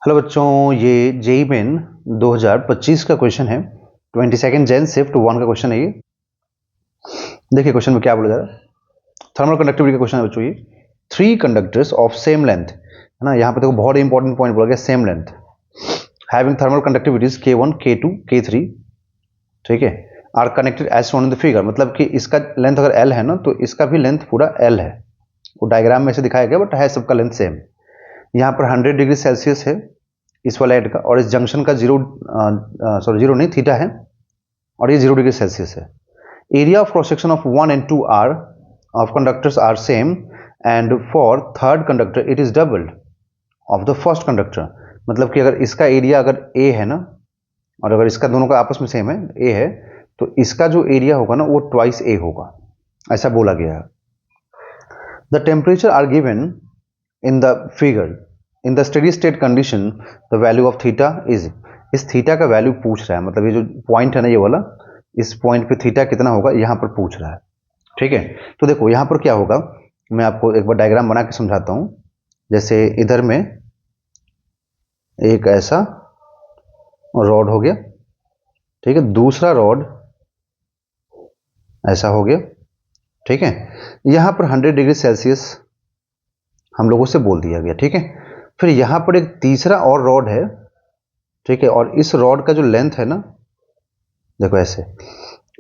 Hello बच्चों, ये JEE main 2025 का क्वेश्चन है। 22 जैन शिफ्ट 1 का क्वेश्चन है ये। देखिए क्वेश्चन में क्या बोला जा रहा है। थर्मल कंडक्टिविटी का क्वेश्चन है बच्चों ये। 3 कंडक्टर्स ऑफ सेम लेंथ, है ना। यहाँ पे देखो बहुत इंपॉर्टेंट पॉइंट बोला गया, same length, having thermal conductivities K1 K2 K3, ठीक है, are connected as shown in the figure. मतलब कि इसका लेंथ अगर L है ना, तो इसका भी लेंथ पूरा L है। वो डायग्राम में से दिखाया गया, बट है सबका लेंथ सेम। यहाँ पर 100 डिग्री सेल्सियस है इस वाला एड का, और इस जंक्शन का जीरो नहीं, थीटा है, और ये 0 डिग्री सेल्सियस है। Area of cross section of 1 and 2 are of conductors are same, and for third conductor it is doubled of the first conductor. मतलब कि अगर इसका एरिया अगर ए है ना, और अगर इसका दोनों का आपस में सेम है, ए है, तो इसका जो एरिया होगा ना वो ट्वाइस ए होगा, ऐसा बोला गया है। The temperature are given in the figure. In the steady state condition the value of theta is. इस थीटा का वैल्यू पूछ रहा है, मतलब ये जो पॉइंट है ना, ये वाला, इस पॉइंट पे थीटा कितना होगा यहाँ पर पूछ रहा है। ठीक है, तो देखो यहाँ पर क्या होगा, मैं आपको एक बार डायग्राम बना के समझाता हूँ। जैसे इधर में एक ऐसा रॉड हो गया, ठीक है, दूसरा रॉड ऐसा हो गया, ठीक है। यहाँ पर 100 डिग्री सेल्सियस हम लोगों से बोल दिया गया, ठीक है। फिर यहाँ पर एक तीसरा और रॉड है, ठीक है, और इस रॉड का जो लेंथ है ना, देखो ऐसे,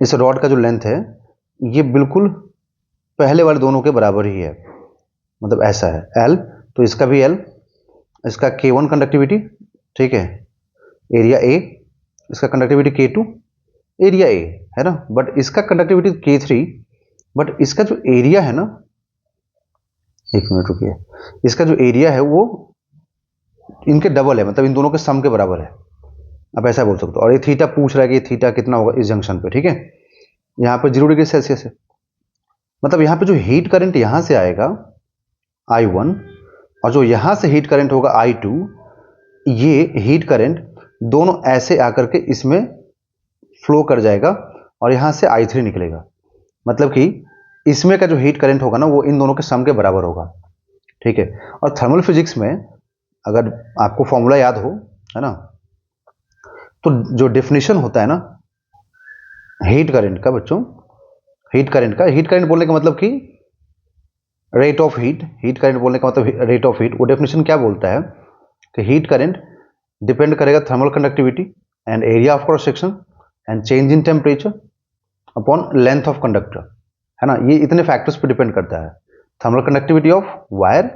इस रॉड का जो लेंथ है ये बिल्कुल पहले वाले दोनों के बराबर ही है। मतलब ऐसा है L, तो इसका भी L, इसका K1 कंडक्टिविटी, ठीक है, एरिया A, इसका कंडक्टिविटी K2, एरिया A, है ना। बट इसका कंडक्टिविटी K3, बट इसका जो एरिया है ना, एक मिनट रुकिए, इसका जो एरिया है वो इनके डबल है, मतलब इन दोनों के सम के बराबर है, आप ऐसा बोल सकते हो। और ये थीटा पूछ रहा है कि थीटा कितना होगा इस जंक्शन पे, ठीक है। यहाँ पे 0 डिग्री सेल्सियस है, मतलब यहाँ पे जो हीट करंट यहाँ से आएगा I1, और जो यहाँ से हीट करंट होगा I2, ये हीट करंट दोनों ऐसे आकर के इसमें फ्लो कर जाएगा, और यहाँ से I3 निकलेगा। मतलब कि इसमें का जो हीट करंट होगा ना वो इन दोनों के सम के बराबर होगा, ठीक है। और थर्मल फिजिक्स में अगर आपको फॉर्मूला याद हो, है ना, तो जो डेफिनेशन होता है ना हीट करंट का बच्चों, हीट करंट बोलने का मतलब कि rate of heat, heat current बोलने का मतलब रेट ऑफ हीट। वो डेफिनेशन क्या बोलता है कि हीट करंट डिपेंड करेगा thermal conductivity and area of cross section and change in temperature upon length of conductor, है ना। ये इतने फैक्टर्स पे डिपेंड करता है, thermal conductivity of wire,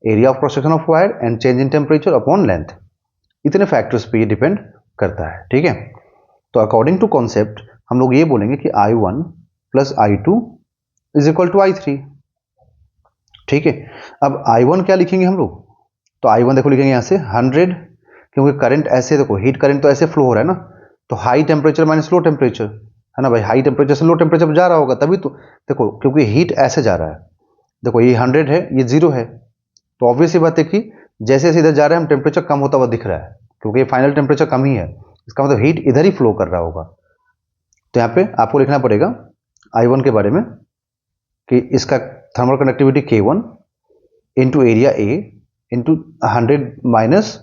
area of cross section of wire and change in temperature upon length, इतने factors पे ये डिपेंड करता है, ठीक है। तो अकॉर्डिंग टू कॉन्सेप्ट हम लोग ये बोलेंगे कि I1 plus I2 is equal to I3, ठीक है। अब I1 क्या लिखेंगे हम लोग, तो I1 देखो लिखेंगे यहाँ से 100, क्योंकि करंट ऐसे, देखो हीट करंट तो ऐसे फ्लो हो रहा है ना, तो high temperature minus low temperature, है ना भाई, हाई टेम्परेचर से लो टेम्परेचर पर जा रहा होगा तभी तो। देखो क्योंकि हीट ऐसे जा रहा है, देखो ये 100 है, ये 0 है, तो ऑब्वियस ही बात है कि जैसे जैसे इधर जा रहे हैं हम टेम्परेचर कम होता हुआ दिख रहा है, क्योंकि फाइनल टेम्परेचर कम ही है, इसका मतलब हीट इधर ही फ्लो कर रहा होगा। तो यहाँ पे आपको लिखना पड़ेगा I1 के बारे में कि इसका thermal conductivity K1 into area A into 100 minus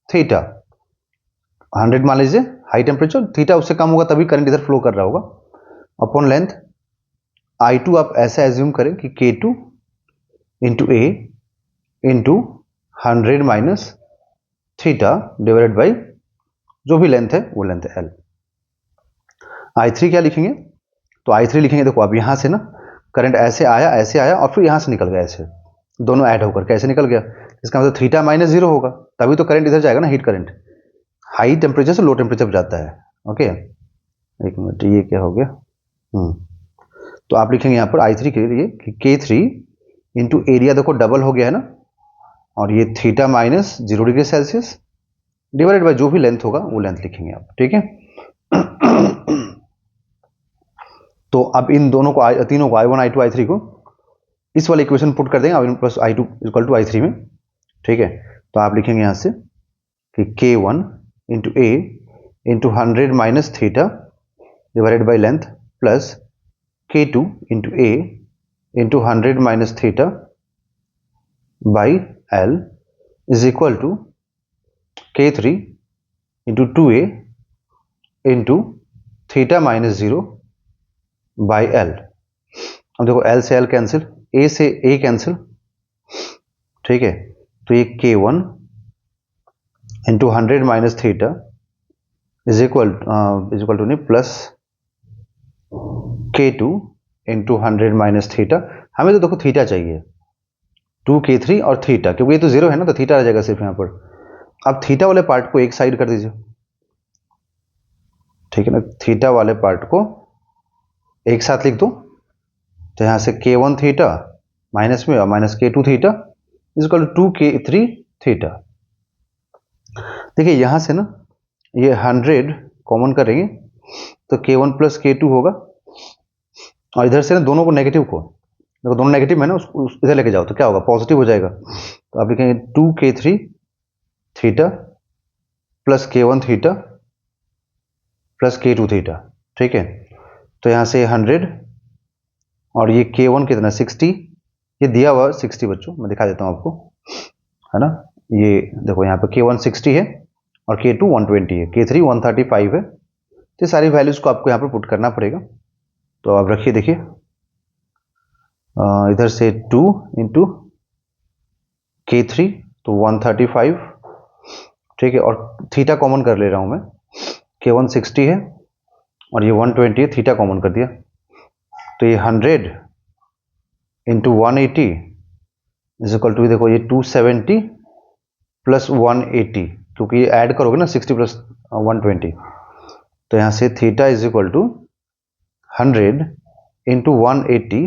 theta, 100 मान लीजिए हाई टेम्परेचर, थीटा उससे कम होगा तभी करंट इधर फ्लो कर रहा होगा, अपॉन लेंथ। I2 आप ऐसा एज्यूम करें कि K2 into A into 100 minus theta divided by जो भी लेंथ है वो लेंथ है L। I3 क्या लिखेंगे, तो I3 लिखेंगे, देखो अब यहाँ से ना करंट ऐसे आया और फिर यहाँ से निकल गया, ऐसे दोनों ऐड होकर कैसे निकल गया, इसका मतलब थीटा माइनस 0 होगा, तभी तो करंट इधर जाएगा ना, हीट करंट हाई टेम्परेचर से लो टेम्परेचर पर जाता है। ओके, एक मिनट, ये क्या हो गया, तो आप लिखेंगे यहाँ पर I3 के लिए कि K3 इंटू एरिया, देखो डबल हो गया है ना, और ये theta minus 0 degree Celsius divided by जो भी लेंथ होगा वो लेंथ लिखेंगे आप, ठीक है। तो अब इन दोनों को तीनों को I1 I2 I3 को इस वाले इक्वेशन पुट कर देंगे, I1 plus I2 equal to I3 में, ठीक है। तो आप लिखेंगे यहाँ से कि K1 into A into 100 minus theta divided by length plus K2 into A into 100 minus theta by L is equal to K3 into 2a into theta minus 0 by L। अब देखो L से L कैंसिल, A से A cancel, ठीक है, तो ये K1 into 100 minus theta is equal to नहीं plus K2 into 100 minus theta. हमें तो देखो थीटा चाहिए, 2K3 और थीटा, क्योंकि ये तो जीरो है ना, तो थीटा आ जाएगा सिर्फ यहाँ पर। अब थीटा वाले पार्ट को एक साइड कर दीजिए, ठीक है ना, थीटा वाले पार्ट को एक साथ लिख दो, तो यहाँ से K1 थीटा माइनस में और minus K2 theta is equal to 2K3 theta. देखिए यहाँ से ना ये 100 कॉमन करेंगे तो K1 प्लस K2 होगा, और इधर से ना दोनों को नेगेटिव को, देखो दोनों नेगेटिव है ना, उसको इधर लेके जाओ तो क्या होगा, पॉजिटिव हो जाएगा। तो आप लिखेंगे 2K3 theta plus K1 theta plus K2 theta, ठीक है। तो यहाँ से 100 और ये K1 कितना 60, ये दिया हुआ 60 बच्चों, मैं दिखा देता हूँ आपको, है ना। ये देखो यहाँ पे K1 60 है और K2 120 है, K3 135 है। तो सारी वैल्यूज को आपको यहाँ पर पुट करना पड़ेगा। तो आप रखिए, देखिए इधर से 2 इंटू K3 तो 135, ठीक है, और थीटा कॉमन कर ले रहा हूँ मैं, K1 60 है और ये 120 है, थीटा कॉमन कर दिया, तो ये 100 इंटू 180 इज इक्वल टू, देखो ये 270 प्लस 180, क्योंकि ये ऐड करोगे ना 60 प्लस 120, तो यहाँ से theta is equal to 100 into 180,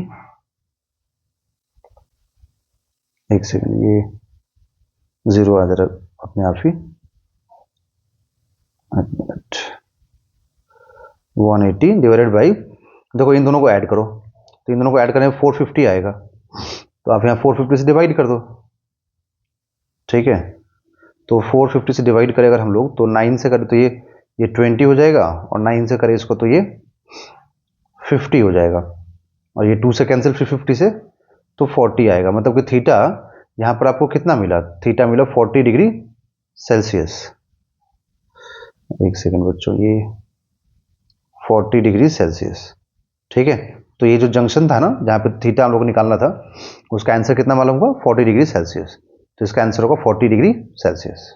एक सेकेंड ये जीरो आ जा रहा अपने आप ही, 180 डिवाइडेड बाई, देखो इन दोनों को ऐड करो, तो इन दोनों को ऐड करने में 450 आएगा, तो आप यहाँ 450 से डिवाइड कर दो, ठीक है। तो 450 से डिवाइड करें अगर हम लोग, तो 9 से करें तो ये 20 हो जाएगा, और 9 से करें इसको तो ये 50 हो जाएगा, और ये 2 से कैंसिल 50 से तो 40 आएगा। मतलब कि थीटा यहाँ पर आपको कितना मिला, थीटा मिला 40 डिग्री सेल्सियस। एक सेकेंड बच्चों, ये 40 डिग्री सेल्सियस, ठीक है। तो ये जो जंक्शन था ना जहाँ पे थीटा हम लोग को निकालना था, उसका आंसर कितना मालूम हुआ, 40 डिग्री सेल्सियस। तो इसका आंसर होगा 40 डिग्री सेल्सियस।